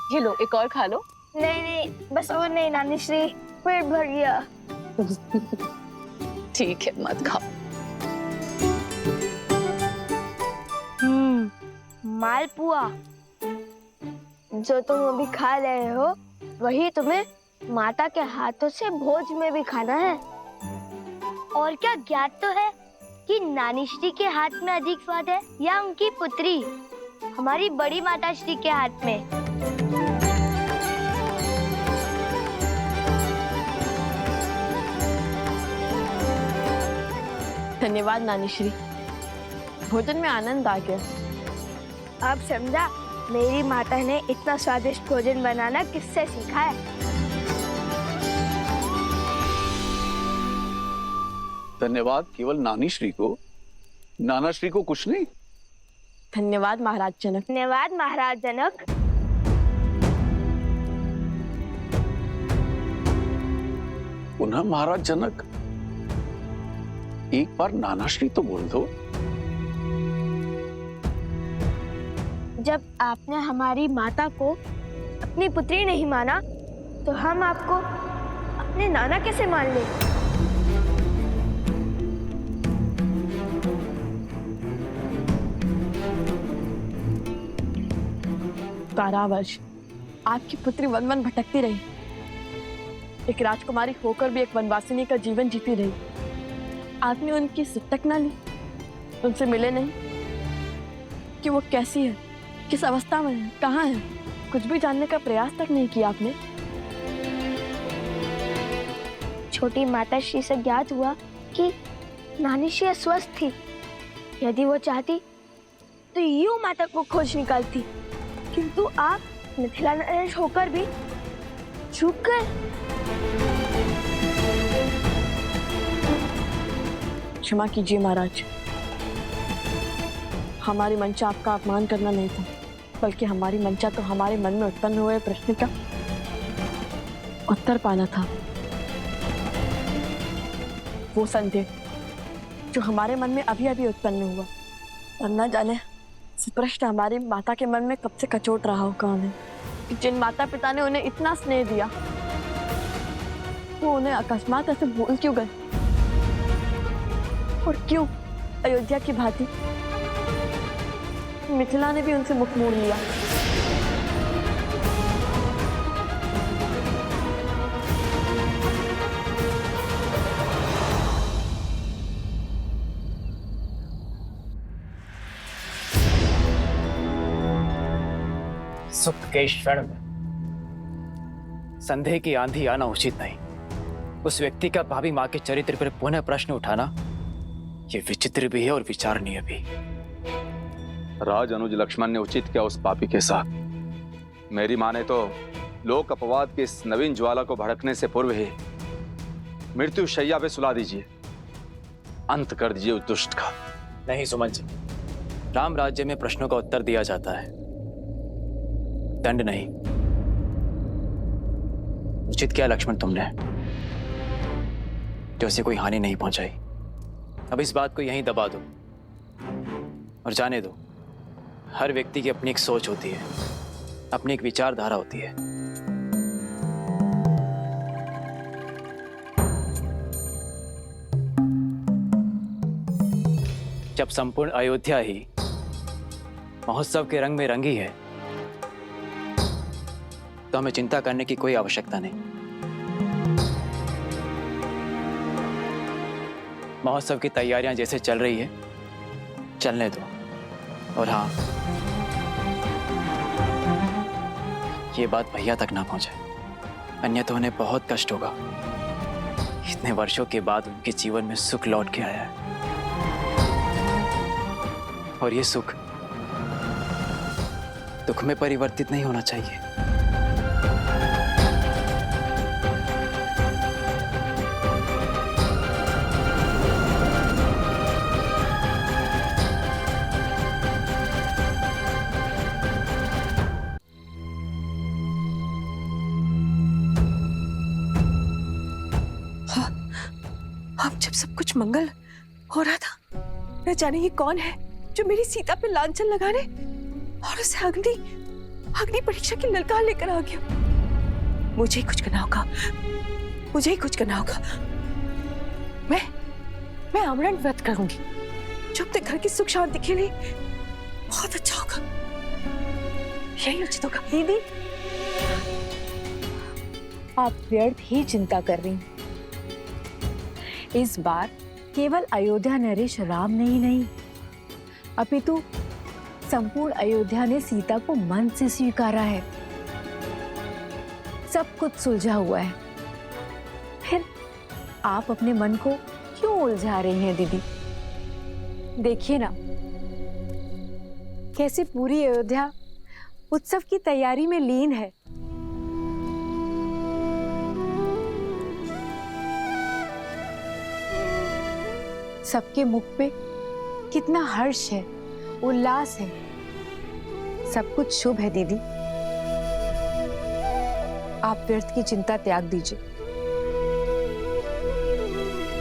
ये लो, एक और खा लो। नहीं नहीं, बस और नहीं नानी श्री, पेट भर गया। ठीक है, मत खाओ। मालपुआ जो तुम अभी खा रहे हो, वही तुम्हें माता के हाथों से भोज में भी खाना है। और क्या ज्ञात तो है कि नानी श्री के हाथ में अधिक स्वाद है या उनकी पुत्री हमारी बड़ी माता श्री के हाथ में? धन्यवाद नानी श्री, भोजन में आनंद आ गया। अब समझा मेरी माता ने इतना स्वादिष्ट भोजन बनाना किससे सीखा है। धन्यवाद केवल नानी श्री को, नाना श्री को कुछ नहीं। धन्यवाद महाराज जनक। धन्यवाद महाराज जनक। पुनः महाराज जनक, एक बार नाना श्री तो बोल दो। जब आपने हमारी माता को अपनी पुत्री नहीं माना, तो हम आपको अपने नाना कैसे मान ले? कारावर्ष आपकी पुत्री वन वन भटकती रही, एक राजकुमारी होकर भी एक वनवासिनी का जीवन जीती रही। आपने उनकी सुतक ना ली, उनसे मिले नहीं कि वो कैसी है, किस अवस्था में है, कहाँ है, कुछ भी जानने का प्रयास तक नहीं किया आपने। छोटी माता श्री से ज्ञात हुआ कि नानी श्री अस्वस्थ थी। यदि वो चाहती तो यूं माता को खोज निकालती, किंतु आप मिथिला नरेश होकर भी चूक गए। क्षमा कीजिए महाराज, हमारी मंशा आपका अपमान करना नहीं था, बल्कि हमारी मंशा तो हमारे मन में उत्पन्न हुए प्रश्न का उत्तर पाना था। वो संदेह जो हमारे मन में अभी अभी उत्पन्न हुआ, और न जाने इस प्रश्न हमारी माता के मन में कब से कचोट रहा हो कौन है, कि जिन माता पिता ने उन्हें इतना स्नेह दिया, वो उन्हें अकस्मात ऐसे भूल क्यों गए, और क्यों अयोध्या की भांति मिथिला ने भी उनसे मुख मोड़ लिया। सुख के क्षण में संदेह की आंधी आना उचित नहीं। उस व्यक्ति का भाभी मां के चरित्र पर पुनः प्रश्न उठाना ये विचित्र भी है और विचारणीय भी। राज अनुज लक्ष्मण ने उचित किया उस पापी के साथ। मेरी मां ने तो लोक अपवाद के इस नवीन ज्वाला को भड़कने से पूर्व ही मृत्यु शैया पे सुला दीजिए, अंत कर दीजिए उस दुष्ट का। नहीं सुमन जी, राम राज्य में प्रश्नों का उत्तर दिया जाता है, दंड नहीं। उचित किया लक्ष्मण तुमने, जो उसे कोई हानि नहीं पहुंचाई। अब इस बात को यहीं दबा दो और जाने दो, हर व्यक्ति की अपनी एक सोच होती है, अपनी एक विचारधारा होती है। जब संपूर्ण अयोध्या ही महोत्सव के रंग में रंगी है, तो हमें चिंता करने की कोई आवश्यकता नहीं। महोत्सव की तैयारियां जैसे चल रही है, चलने दो। और हाँ, ये बात भैया तक ना पहुंचे, अन्यथा उन्हें बहुत कष्ट होगा। इतने वर्षों के बाद उनके जीवन में सुख लौट के आया है, और ये सुख दुख में परिवर्तित नहीं होना चाहिए। अब जब सब कुछ मंगल हो रहा था, न जाने ये कौन है जो मेरी सीता पे लांछन लगाने और उसे अग्नि परीक्षा की ललकार लेकर आ गया। मुझे ही कुछ करना होगा, मुझे ही कुछ करना होगा। मैं आमरण व्रत करूंगी जो अपने घर की सुख शांति के लिए बहुत अच्छा होगा। यही उचित होगा। दीदी, आप व्यर्थ ही चिंता कर रही हैं। इस बार केवल अयोध्या नरेश राम ने ही नहीं, अपितु संपूर्ण अयोध्या ने सीता को मन से स्वीकारा है। सब कुछ सुलझा हुआ है। फिर आप अपने मन को क्यों उलझा रही हैं दीदी? देखिए ना, कैसे पूरी अयोध्या उत्सव की तैयारी में लीन है। सबके मुख पे कितना हर्ष है, उल्लास है। सब कुछ शुभ है दीदी। आप व्यर्थ की चिंता त्याग दीजिए।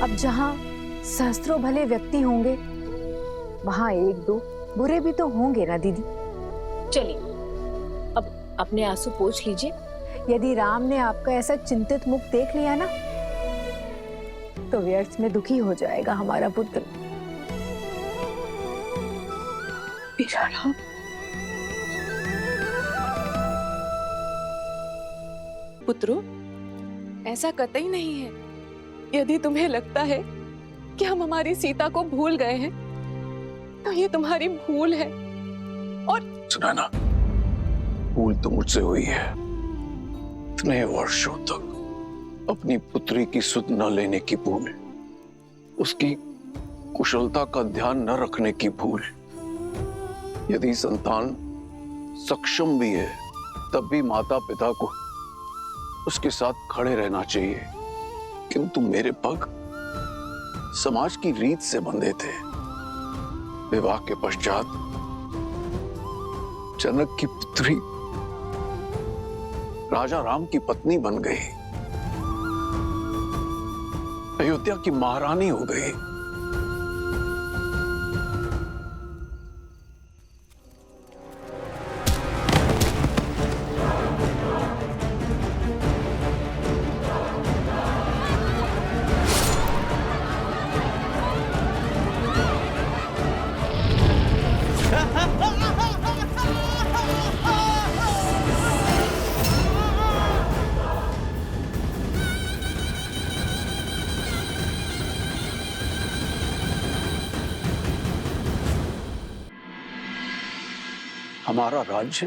अब जहां सहस्त्रों भले व्यक्ति होंगे, वहां एक दो बुरे भी तो होंगे ना दीदी। चलिए, अब अपने आंसू पोंछ लीजिए। यदि राम ने आपका ऐसा चिंतित मुख देख लिया ना, तो व्यर्थ में दुखी हो जाएगा हमारा पुत्र। मेरा राम, पुत्रो, ऐसा कतई नहीं है। यदि तुम्हें लगता है कि हम हमारी सीता को भूल गए हैं, तो ये तुम्हारी भूल है। और सुनैना, भूल तो मुझसे हुई है। इतने वर्षों तक अपनी पुत्री की सुध न लेने की भूल, उसकी कुशलता का ध्यान न रखने की भूल। यदि संतान सक्षम भी है, तब भी माता पिता को उसके साथ खड़े रहना चाहिए। किंतु मेरे पग समाज की रीत से बंधे थे। विवाह के पश्चात जनक की पुत्री राजा राम की पत्नी बन गई, अयोध्या की महारानी हो गई। हमारा राज्य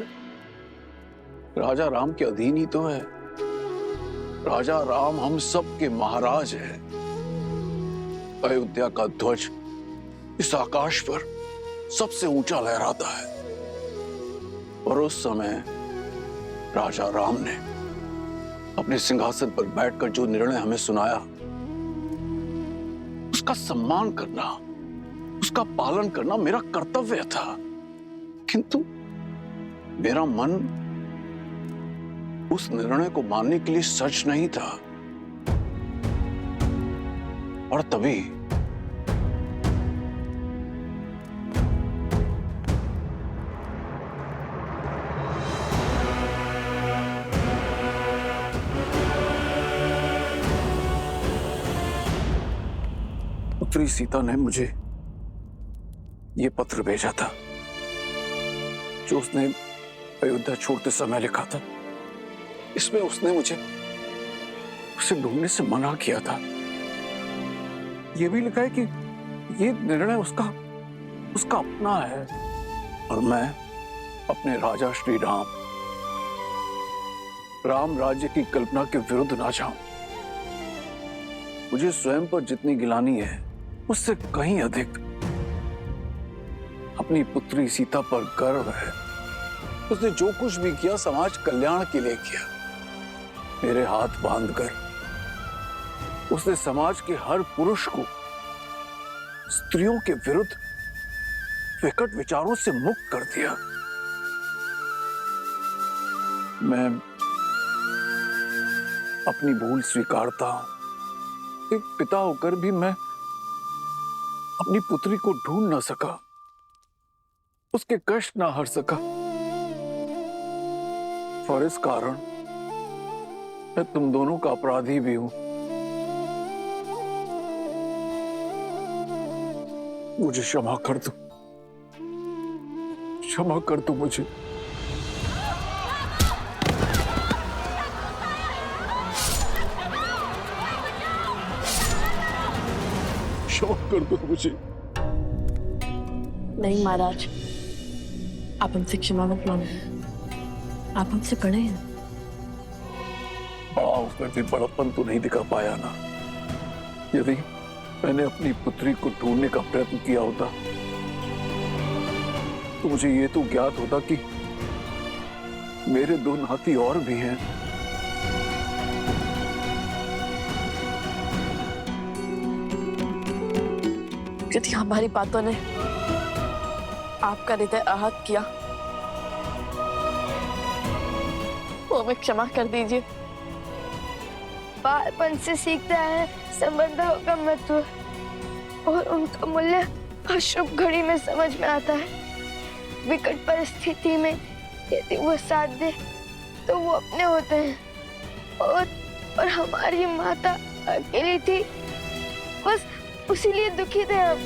राजा राम के अधीन ही तो है। राजा राम हम सब के महाराज हैं। अयोध्या का ध्वज इस आकाश पर सबसे ऊंचा लहराता है। और उस समय राजा राम ने अपने सिंहासन पर बैठकर जो निर्णय हमें सुनाया, उसका सम्मान करना, उसका पालन करना मेरा कर्तव्य था। किंतु मेरा मन उस निर्णय को मानने के लिए सच नहीं था। और तभी पुत्री सीता ने मुझे यह पत्र भेजा था, जो उसने अयोध्या छोड़ते समय लिखा था। इसमें उसने मुझे उसे ढूंढने से मना किया था। यह भी लिखा है कि यह निर्णय उसका अपना है, और मैं अपने राजा श्री राम राज्य की कल्पना के विरुद्ध ना जाऊं। मुझे स्वयं पर जितनी गिलानी है, उससे कहीं अधिक अपनी पुत्री सीता पर गर्व है। उसने जो कुछ भी किया समाज कल्याण के लिए किया। मेरे हाथ बांधकर उसने समाज के हर पुरुष को स्त्रियों के विरुद्ध विकट विचारों से मुक्त कर दिया। मैं अपनी भूल स्वीकारता हूं। एक पिता होकर भी मैं अपनी पुत्री को ढूंढ ना सका, उसके कष्ट ना हर सका। और इस कारण मैं तुम दोनों का अपराधी भी हूं। मुझे क्षमा कर दो, क्षमा कर दो मुझे। क्षमा कर दो मुझे। नहीं महाराज, आप हमसे क्षमा मत मांगो, आप हमसे बड़े हैं। बड़ा होकर भी बड़प्पन तो नहीं दिखा पाया ना। यदि मैंने अपनी पुत्री को ढूंढने का प्रयत्न किया होता तो मुझे ये तो ज्ञात होता कि मेरे 2 नाती और भी हैं। यदि हमारी बातों ने आपका हृदय आहत किया तो हमें क्षमा कर दीजिए। बालपन से सीखते हैं संबंधों का महत्व और उनका मूल्य अशुभ घड़ी में समझ में आता है। विकट परिस्थिति में यदि वो साथ दे तो वो अपने होते हैं और हमारी माता अकेली थी, बस उसीलिए दुखी थे हम।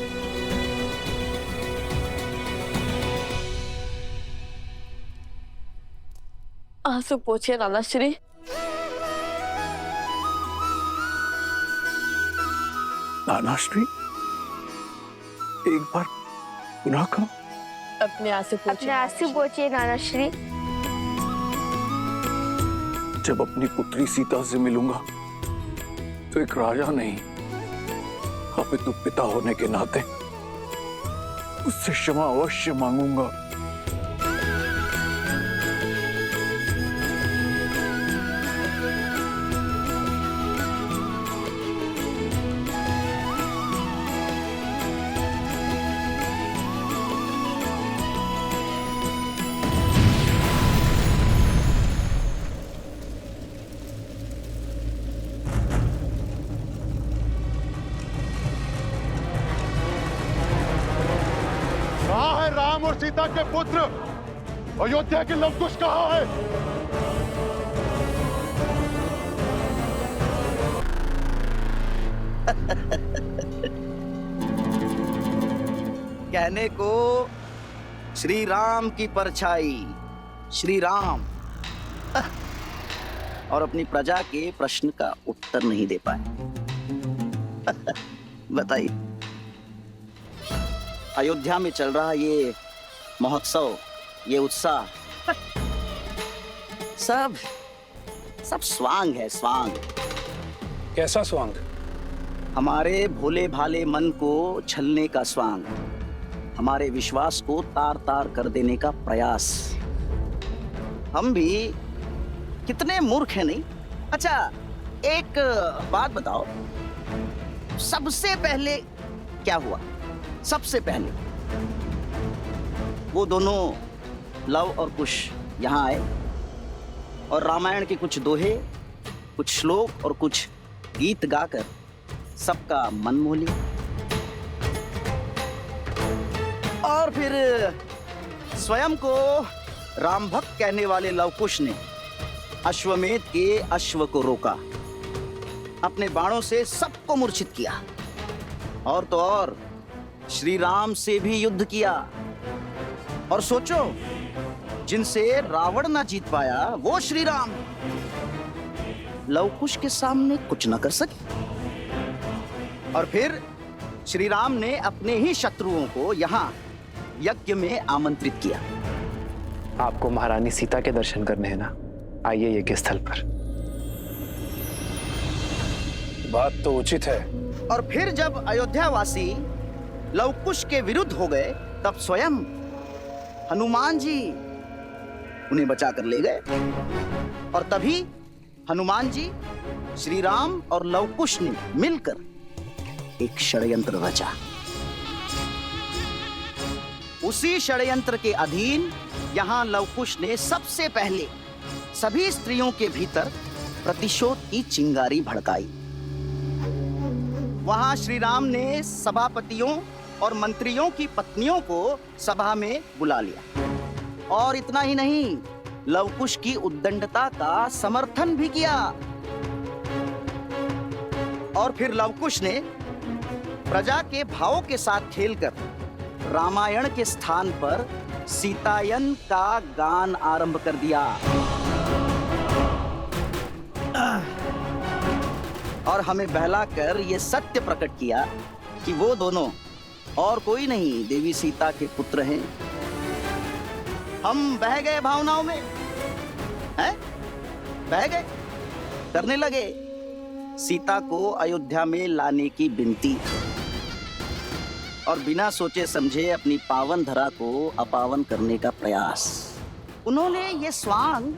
आंसू पोछिए नाना श्री। नानाश्री, एक बार पुनः कहो। अपने आंसू पोछिए। अपने आंसू पोछिए नाना श्री। जब अपनी पुत्री सीता से मिलूंगा तो एक राजा नहीं अपितु पिता होने के नाते उससे क्षमा अवश्य मांगूंगा। कहाँ है राम और सीता के पुत्र? अयोध्या के लवकुश कहाँ है? कहने को श्री राम की परछाई, श्री राम, और अपनी प्रजा के प्रश्न का उत्तर नहीं दे पाए। बताइए, अयोध्या में चल रहा ये महोत्सव, ये उत्साह, सब स्वांग है, स्वांग। कैसा स्वांग? हमारे भोले भाले मन को छलने का स्वांग, हमारे विश्वास को तार तार कर देने का प्रयास। हम भी कितने मूर्ख हैं, नहीं? अच्छा, एक बात बताओ, सबसे पहले क्या हुआ? सबसे पहले वो दोनों लव और कुश यहाँ आए और रामायण के कुछ दोहे, कुछ श्लोक और कुछ गीत गाकर सबका मन मोह लिया। और फिर स्वयं को राम भक्त कहने वाले लवकुश ने अश्वमेध के अश्व को रोका, अपने बाणों से सबको मूर्छित किया, और तो और श्री राम से भी युद्ध किया। और सोचो, जिनसे रावण ना जीत पाया वो श्री राम लवकुश के सामने कुछ न कर सके। और फिर श्री राम ने अपने ही शत्रुओं को यहाँ यज्ञ में आमंत्रित किया। आपको महारानी सीता के दर्शन करने हैं ना? आइए यज्ञ स्थल पर। बात तो उचित है। और फिर जब अयोध्यावासी लवकुश के विरुद्ध हो गए, तब स्वयं हनुमान जी उन्हें बचा कर ले गए। और तभी हनुमान जी, श्री राम और लवकुश ने मिलकर एक षड्यंत्र रचा। उसी षड्यंत्र के अधीन यहां लवकुश ने सबसे पहले सभी स्त्रियों के भीतर प्रतिशोध की चिंगारी भड़काई। वहां श्री राम ने सभापतियों और मंत्रियों की पत्नियों को सभा में बुला लिया। और इतना ही नहीं, लवकुश की उद्दंडता का समर्थन भी किया। और फिर लवकुश ने प्रजा के भावों के साथ खेलकर रामायण के स्थान पर सीतायन का गान आरंभ कर दिया। और हमें बहलाकर यह सत्य प्रकट किया कि वो दोनों और कोई नहीं देवी सीता के पुत्र हैं। हम बह गए भावनाओं में, हैं? बह गए, करने लगे सीता को अयोध्या में लाने की विनती, और बिना सोचे समझे अपनी पावन धरा को अपावन करने का प्रयास। उन्होंने ये स्वांग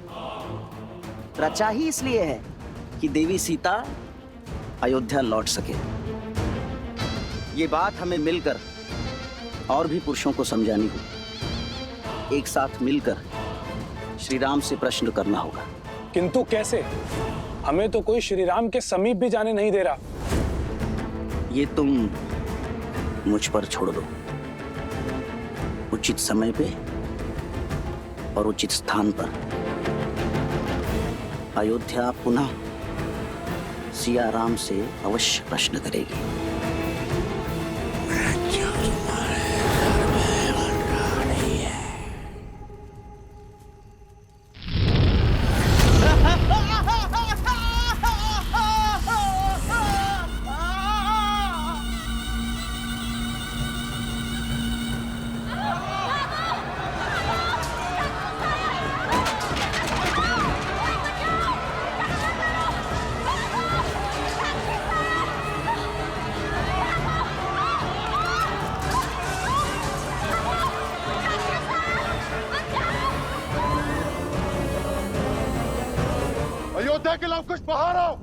रचा ही इसलिए है कि देवी सीता अयोध्या लौट सके। ये बात हमें मिलकर और भी पुरुषों को समझानी होगी। एक साथ मिलकर श्री राम से प्रश्न करना होगा। किंतु कैसे? हमें तो कोई श्री राम के समीप भी जाने नहीं दे रहा। ये तुम मुझ पर छोड़ दो। उचित समय पे और उचित स्थान पर अयोध्या पुनः सिया राम से अवश्य प्रश्न करेगी। अयोध्या के लवकुश बाहर आओ।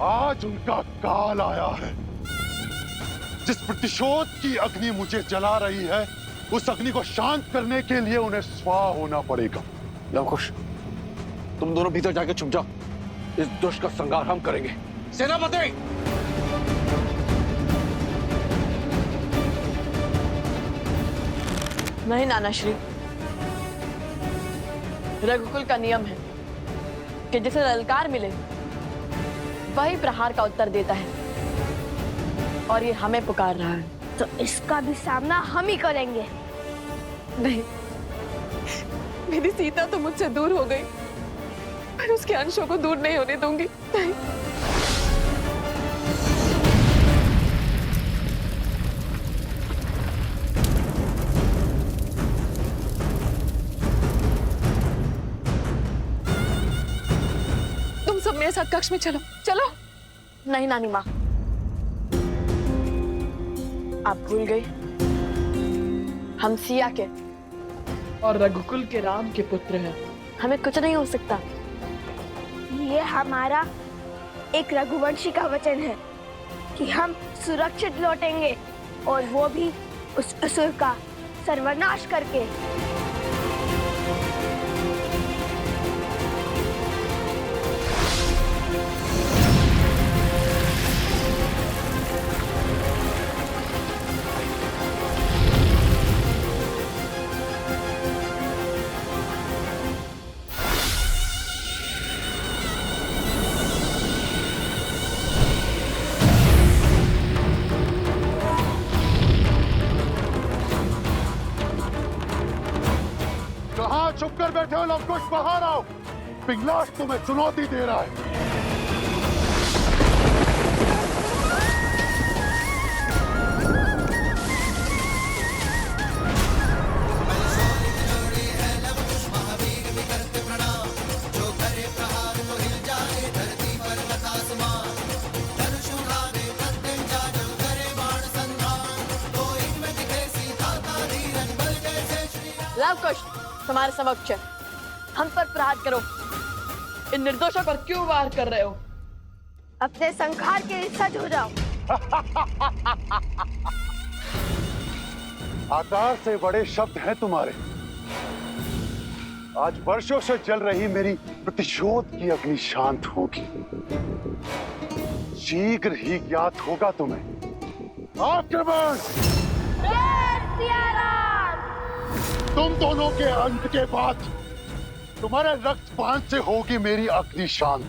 आज उनका काल आया है। जिस प्रतिशोध की अग्नि मुझे जला रही है, उस अग्नि को शांत करने के लिए उन्हें स्वाह होना पड़ेगा। लवकुश, तुम दोनों भीतर जाके छुप जाओ। इस दुष्ट का संहार हम करेंगे। सेनापति! नहीं नाना श्री, रघुकुल का नियम है कि जिसे ललकार मिले वही प्रहार का उत्तर देता है, और ये हमें पुकार रहा है। तो इसका भी सामना हम ही करेंगे। नहीं, मेरी सीता तो मुझसे दूर हो गई, पर उसके अंशों को दूर नहीं होने दूंगी। नहीं। तुम सब मेरे साथ कक्ष में चलो, चलो। नहीं नानी माँ, आप भूल गई हम सिया के और रघुकुल के राम के पुत्र हैं। हमें कुछ नहीं हो सकता। ये हमारा एक रघुवंशी का वचन है कि हम सुरक्षित लौटेंगे, और वो भी उस असुर का सर्वनाश करके। कहां छुप कर बैठे हो लवकुश? बाहर आओ। पिंगलाश तुम्हें चुनौती दे रहा है। लवकुश तुम्हारे समक्ष है, हम पर प्रहार करो। इन निर्दोषों पर क्यों वार कर रहे हो? अपने संहार के लिए सज्ज हो जाओ। आकार से बड़े शब्द हैं तुम्हारे। आज वर्षों से जल रही मेरी प्रतिशोध की अग्नि शांत होगी। शीघ्र ही ज्ञात होगा तुम्हें। आक्रमण! जय सिया राम! तुम दोनों के अंत के बाद तुम्हारे रक्तपान से होगी मेरी अग्नि शांत।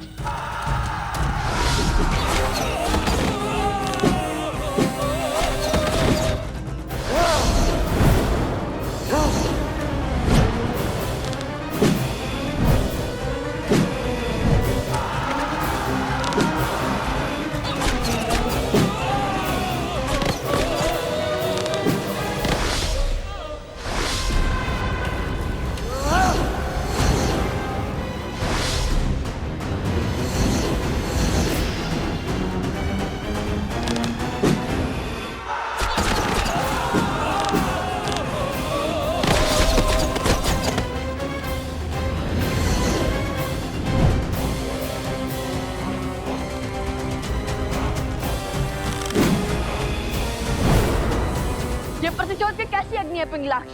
ये प्रतिशोध की कैसी अग्नि है पिंगलाक्ष,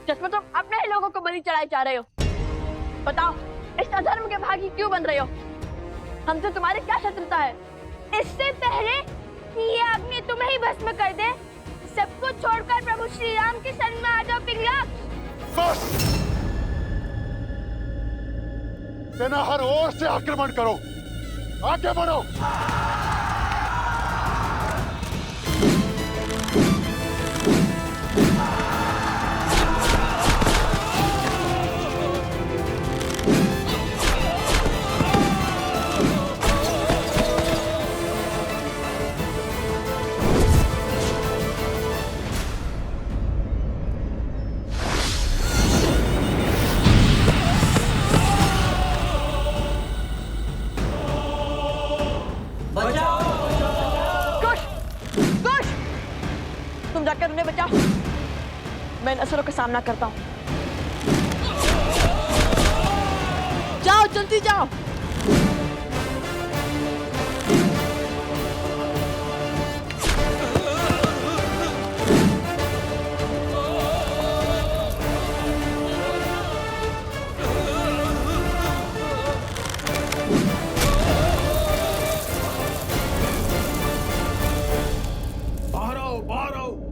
जिसमें तुम अपने ही लोगों को बलि चढ़ाए जा रहे हो? बताओ, इस अधर्म के भागी क्यों बन रहे हो? हमसे तुम्हारी क्या शत्रुता है? इससे पहले कि ये अग्नि तुम्हें ही भस्म कर दे, सबको छोड़कर प्रभु श्री राम के शरण में आ जाओ पिंगलाक्ष। बस! सेना हर ओर से आक्रमण करो, आगे बढ़ो। तुम जाकर उन्हें बचाओ, मैं इन असुरों का सामना करता हूँ। जाओ, जल्दी जाओ।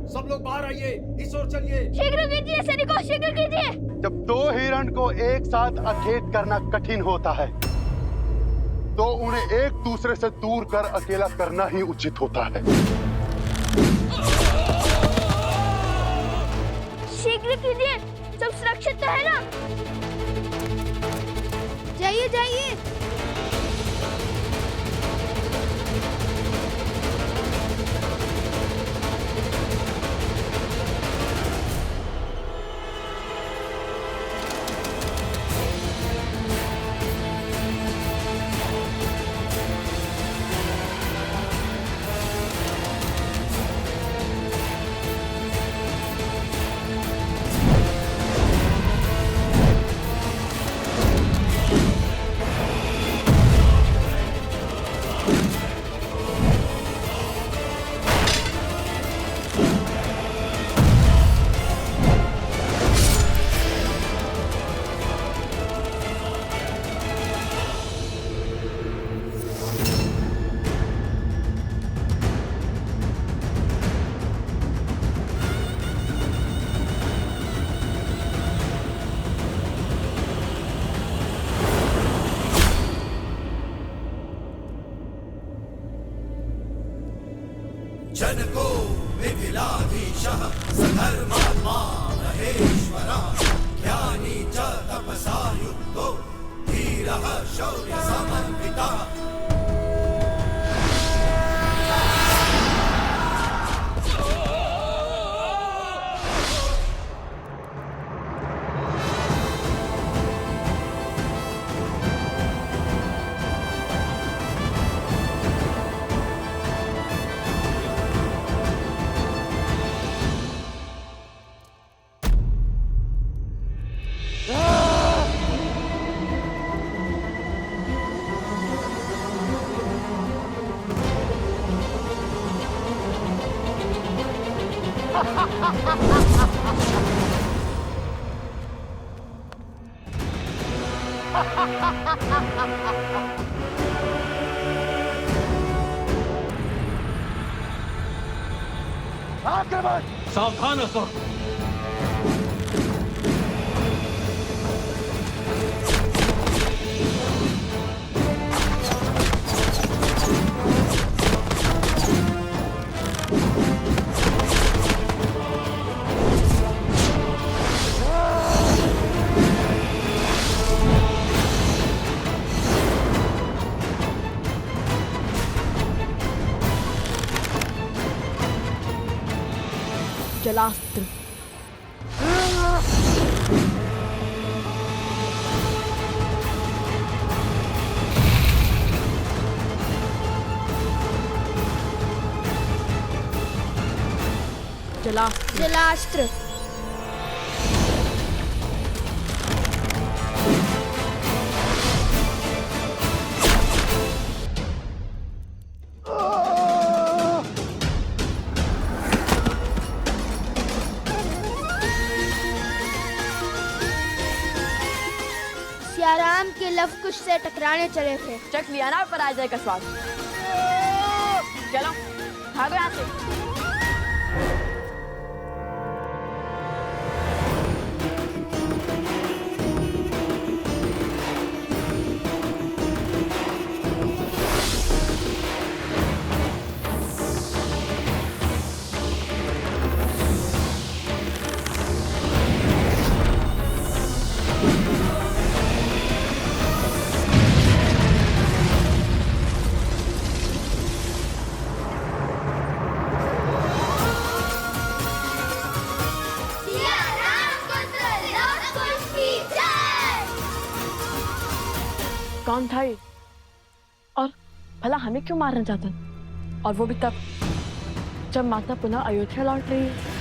सब लोग बाहर आइए, इस ओर चलिए। शीघ्र कीजिए सैनिकों, शीघ्र कीजिए। जब दो हिरण को एक साथ अखेट करना कठिन होता है, तो उन्हें एक दूसरे से दूर कर अकेला करना ही उचित होता है। शीघ्र कीजिए, सब सुरक्षित तो है ना? जाइए जाइए। जनको मिथिलाधीशः सधर्मात्मा महेश्वरः ज्ञानी च तपसा युक्तो धीरः शौर्य समन्वितः। आक्रमण! सावधान असुर। जलास्त्र। जलास्त्र। जलास्त्र। सियाराम के लव कुश से टकराने चले थे। चख लिया ना पराजय का स्वाद। चलो भागो यहाँ से। कौन था ये? और भला हमें क्यों मारना चाहता? और वो भी तब जब माता पुनः अयोध्या लौट रही है।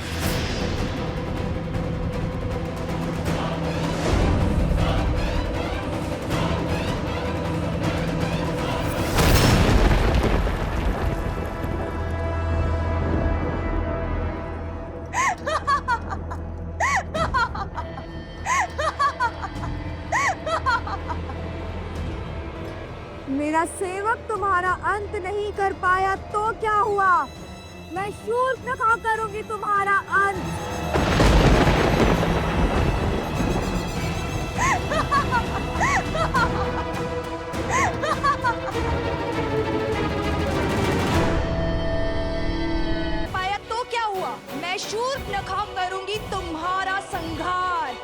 मेरा सेवक तुम्हारा अंत नहीं कर पाया तो क्या हुआ? मैं शूर्पणखा करूंगी तुम्हारा अंत। पाया तो क्या हुआ? मैं शूर्पणखा करूंगी तुम्हारा संहार।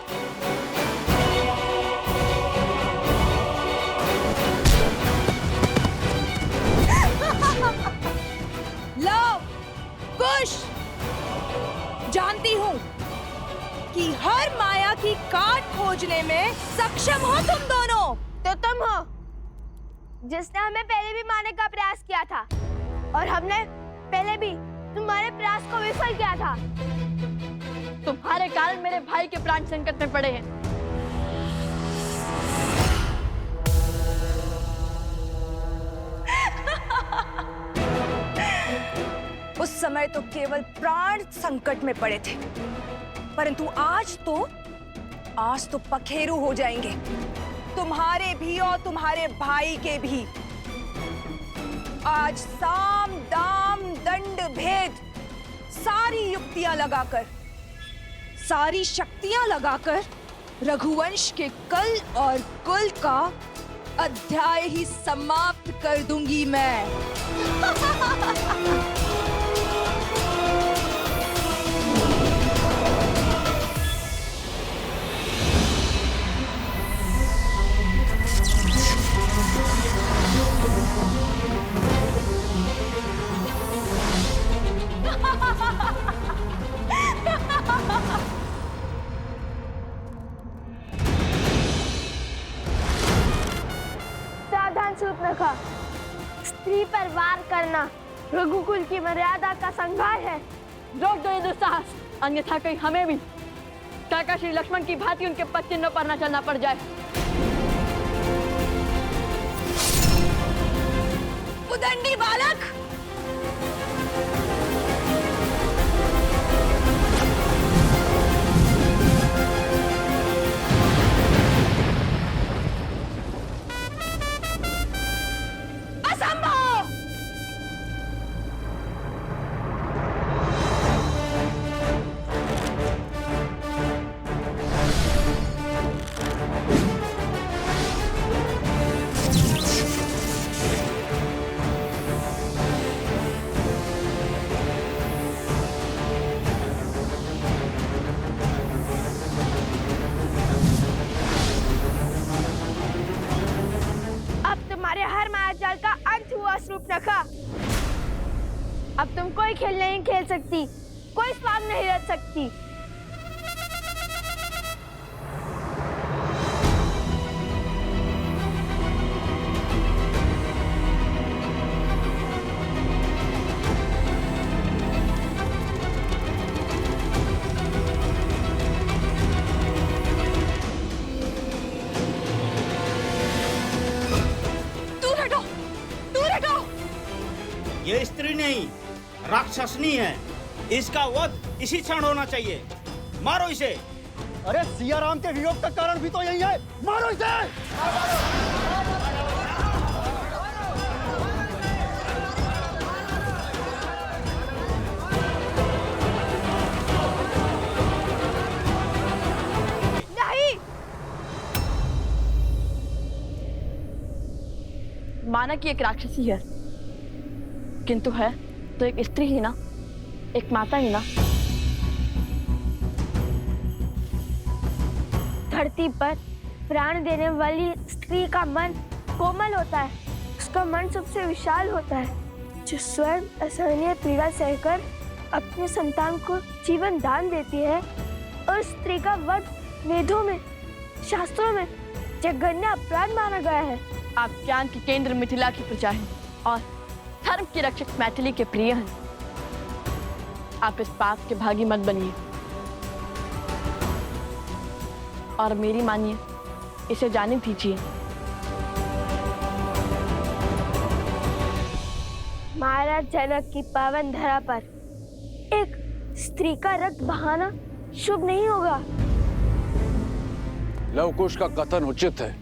लव कुश, जानती हूँ कि हर माया की काट खोजने में सक्षम हो तुम दोनों। तो तुम हो जिसने हमें पहले भी मारने का प्रयास किया था, और हमने पहले भी तुम्हारे प्रयास को विफल किया था। तुम्हारे कारण मेरे भाई के प्राण संकट में पड़े हैं। उस समय तो केवल प्राण संकट में पड़े थे, परंतु आज तो पखेरु हो जाएंगे, तुम्हारे भी और तुम्हारे भाई के भी। आज साम दाम दंड भेद सारी युक्तियां लगाकर, सारी शक्तियां लगाकर रघुवंश के कल और कुल का अध्याय ही समाप्त कर दूंगी मैं। सावधान शूर्पणखा, स्त्री पर वार करना रघुकुल की मर्यादा का संहार है। रोक दो ये दुस्साहस, अन्यथा कहीं हमें भी काका श्री लक्ष्मण की भांति उनके पद चिन्हों पर न चलना पड़ जाए। उदंडी बालक, असंभव। का अंत हुआ शूर्पणखा। अब तुम कोई खेल नहीं खेल सकती, कोई स्वांग नहीं रच सकती। ये स्त्री नहीं, राक्षसनी है। इसका वध इसी क्षण होना चाहिए। मारो इसे। अरे सिया राम के वियोग का कारण भी तो यही है, मारो इसे। नहीं, माना कि एक राक्षसी है, किंतु है तो एक स्त्री ही ना, एक माता ही ना। धरती पर प्राण देने वाली स्त्री का मन कोमल होता है। उसका मन सबसे विशाल होता है, जो स्वयं असहनीय पीड़ा सहकर अपने संतान को जीवन दान देती है। और स्त्री का वध वेदों में, शास्त्रों में जघन्य अपराध माना गया है। आप ज्ञान के केंद्र मिथिला की प्रजा हैं और धर्म की रक्षक मैथिली के प्रिय हैं। आप इस पाप के भागी मत बनिए और मेरी मानिए, इसे जाने दीजिए। महाराज जनक की पावन धरा पर एक स्त्री का रक्त बहाना शुभ नहीं होगा। लवकुश का कथन उचित है।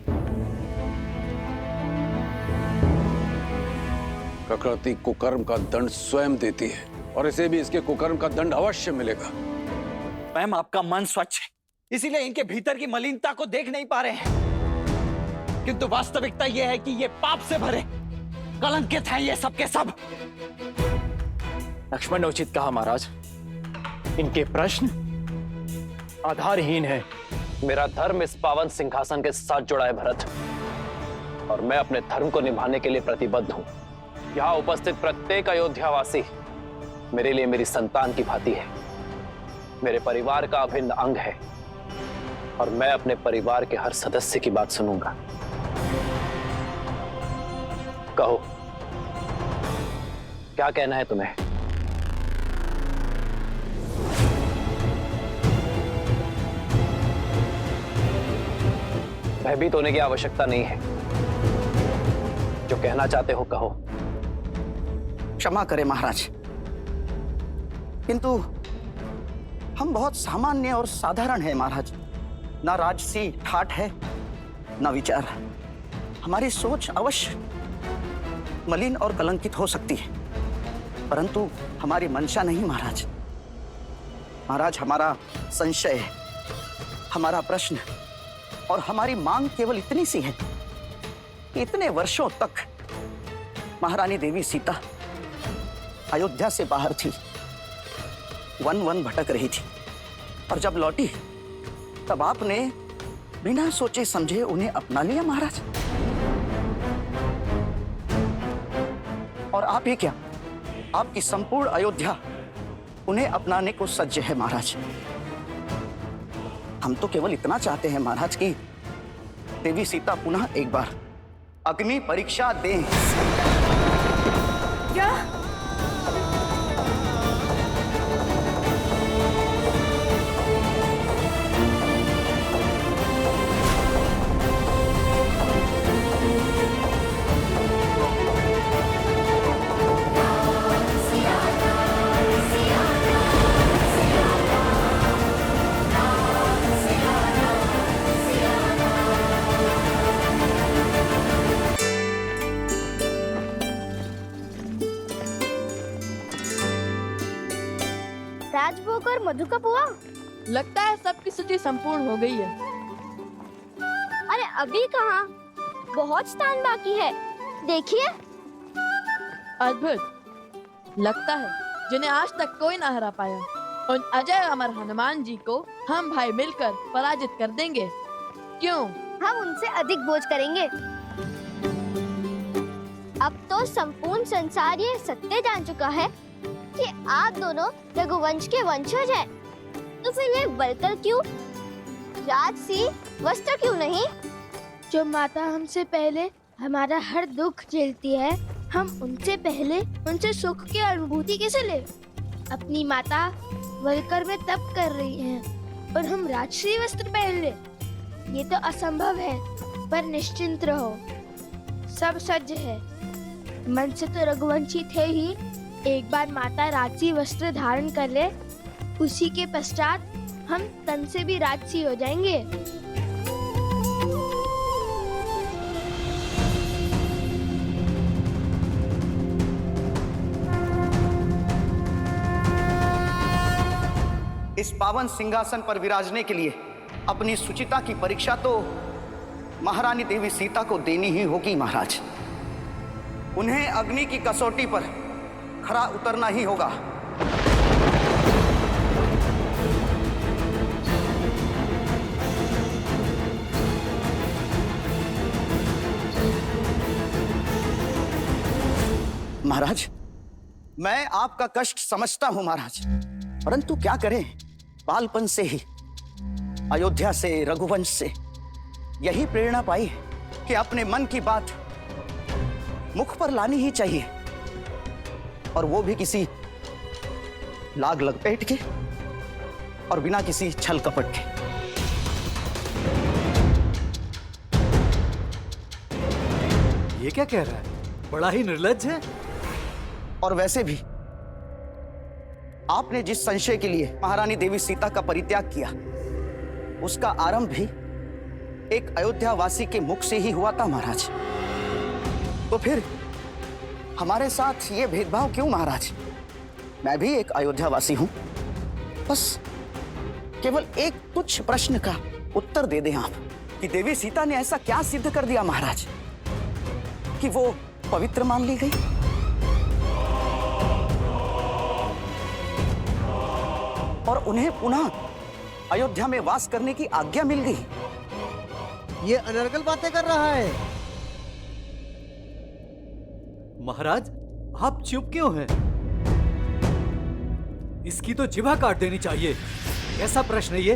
प्रकृति कुकर्म का दंड स्वयं देती है और इसे भी इसके कुकर्म का दंड अवश्य मिलेगा। मैम, आपका मन स्वच्छ है, इसीलिए इनके भीतर की मलिनता को देख नहीं पा रहे हैं। किंतु वास्तविकता यह है कि ये पाप से भरे कलंकित हैं ये सब के सब। लक्ष्मण ने उचित कहा महाराज, इनके प्रश्न आधारहीन है। मेरा धर्म इस पावन सिंहासन के साथ जुड़ा है भरत, और मैं अपने धर्म को निभाने के लिए प्रतिबद्ध हूं। यहाँ उपस्थित प्रत्येक अयोध्यावासी मेरे लिए मेरी संतान की भांति है, मेरे परिवार का अभिन्न अंग है, और मैं अपने परिवार के हर सदस्य की बात सुनूंगा। कहो, क्या कहना है तुम्हें? भयभीत होने की आवश्यकता नहीं है। जो कहना चाहते हो कहो। क्षमा करें महाराज, किंतु हम बहुत सामान्य और साधारण हैं महाराज। ना राजसी ठाठ है, ना विचार। हमारी सोच अवश्य मलिन और कलंकित हो सकती है, परंतु हमारी मंशा नहीं महाराज। महाराज, हमारा संशय है, हमारा प्रश्न और हमारी मांग केवल इतनी सी है कि इतने वर्षों तक महारानी देवी सीता अयोध्या से बाहर थी, वन वन भटक रही थी, और जब लौटी तब आपने बिना सोचे समझे उन्हें अपना लिया महाराज। और आप ही क्या, आपकी संपूर्ण अयोध्या उन्हें अपनाने को सज्ज है महाराज। हम तो केवल इतना चाहते हैं महाराज कि देवी सीता पुनः एक बार अग्नि परीक्षा दें। क्या? राजभोग और मधु का पुआ? लगता है सबकी सूची संपूर्ण हो गई है। अरे अभी कहाँ, बहुत स्थान बाकी है। देखिए, अद्भुत। लगता है जिन्हें आज तक कोई ना हरा पाया, उन अजय अमर हनुमान जी को हम भाई मिलकर पराजित कर देंगे। क्यों? हम उनसे अधिक बोझ करेंगे। अब तो संपूर्ण संसार ये सत्य जान चुका है कि आप दोनों रघुवंश के वंशज हैं, तो फिर ये वलकर क्यों, राजसी वस्त्र क्यों नहीं? जो माता हमसे पहले हमारा हर दुख झेलती है, हम उनसे पहले उनसे सुख की अनुभूति कैसे ले? अपनी माता वलकर में तप कर रही हैं और हम राजसी वस्त्र पहन ले? ये तो असंभव है। पर निश्चिंत रहो, सब सज्ज है। मन से तो रघुवंशी थे ही, एक बार माता राजसी वस्त्र धारण कर ले, उसी के पश्चात हम तन से भी राजसी हो जाएंगे। इस पावन सिंहासन पर विराजने के लिए अपनी सुचिता की परीक्षा तो महारानी देवी सीता को देनी ही होगी महाराज। उन्हें अग्नि की कसौटी पर खरा उतरना ही होगा। महाराज, मैं आपका कष्ट समझता हूं महाराज, परंतु क्या करें, बालपन से ही अयोध्या से, रघुवंश से यही प्रेरणा पाई कि अपने मन की बात मुख पर लानी ही चाहिए, और वो भी किसी लाग लपेट के और बिना किसी छल कपट के। ये क्या कह रहा है? बड़ा ही निर्लज्ज है। और वैसे भी आपने जिस संशय के लिए महारानी देवी सीता का परित्याग किया, उसका आरंभ भी एक अयोध्या वासी के मुख से ही हुआ था महाराज। तो फिर हमारे साथ ये भेदभाव क्यों महाराज? मैं भी एक अयोध्या वासी हूं, बस केवल एक तुच्छ प्रश्न का उत्तर दे दें आप कि देवी सीता ने ऐसा क्या सिद्ध कर दिया महाराज कि वो पवित्र मान ली गई? और उन्हें पुनः अयोध्या में वास करने की आज्ञा मिल गई। ये अनर्गल बातें कर रहा है। महाराज, आप चुप क्यों हैं? इसकी तो जिभा काट देनी चाहिए। कैसा प्रश्न है ये?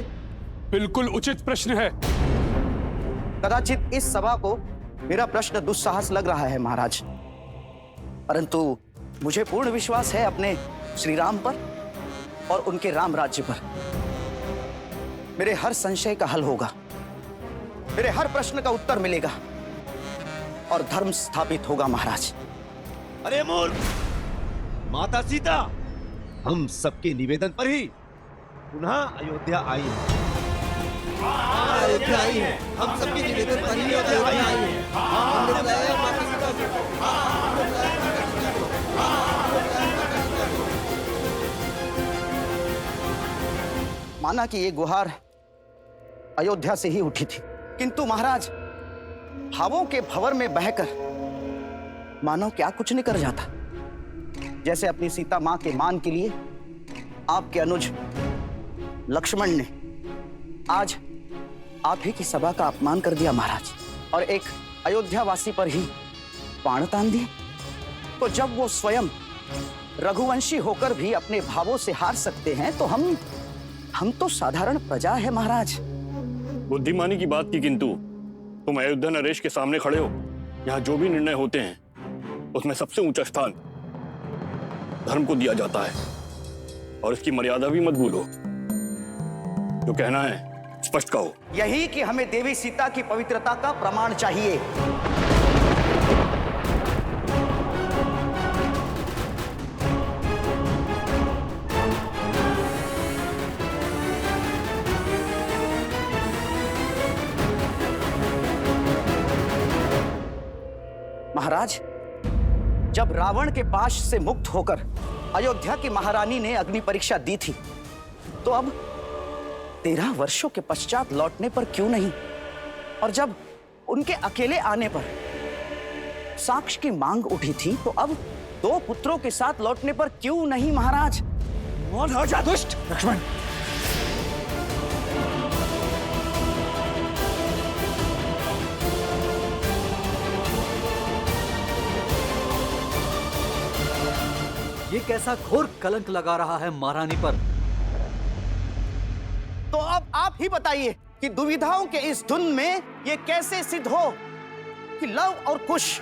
बिल्कुल उचित प्रश्न है। कदाचित इस सभा को मेरा प्रश्न दुस्साहस लग रहा है महाराज, परंतु मुझे पूर्ण विश्वास है अपने श्री राम पर और उनके राम राज्य पर। मेरे हर संशय का हल होगा, मेरे हर प्रश्न का उत्तर मिलेगा और धर्म स्थापित होगा महाराज। अरे मूर्ख! माता सीता हम सबके निवेदन पर ही पुनः अयोध्या आई है। अयोध्या आई है, हम सबके निवेदन पर ही अयोध्या आई है। हमने बुलाया माता सीता को। माना कि ये गुहार अयोध्या से ही उठी थी, किंतु महाराज भावों के भंवर में बहकर मानो क्या कुछ नहीं कर जाता। जैसे अपनी सीता मां के मान के लिए आपके अनुज लक्ष्मण ने आज आप ही की सभा का अपमान कर दिया महाराज, और एक अयोध्या वासी पर ही बाण तान दिए। तो जब वो स्वयं रघुवंशी होकर भी अपने भावों से हार सकते हैं, तो हम तो साधारण प्रजा है महाराज। बुद्धिमानी की बात की, किंतु तुम अयोध्या नरेश के सामने खड़े हो। यहाँ जो भी निर्णय होते हैं उसमें सबसे ऊंचा स्थान धर्म को दिया जाता है, और इसकी मर्यादा भी मत भूलो। जो कहना है स्पष्ट कहो। यही कि हमें देवी सीता की पवित्रता का प्रमाण चाहिए। महाराज, जब रावण के पाश से मुक्त होकर अयोध्या की महारानी ने अग्नि परीक्षा दी थी, तो अब 13 वर्षों के पश्चात लौटने पर क्यों नहीं? और जब उनके अकेले आने पर साक्ष्य की मांग उठी थी, तो अब 2 पुत्रों के साथ लौटने पर क्यों नहीं महाराज? मौन हो जा दुष्ट! लक्ष्मण, ये कैसा घोर कलंक लगा रहा है महारानी पर। तो अब आप ही बताइए कि दुविधाओं के इस धुन में ये कैसे सिद्ध हो कि लव और कुश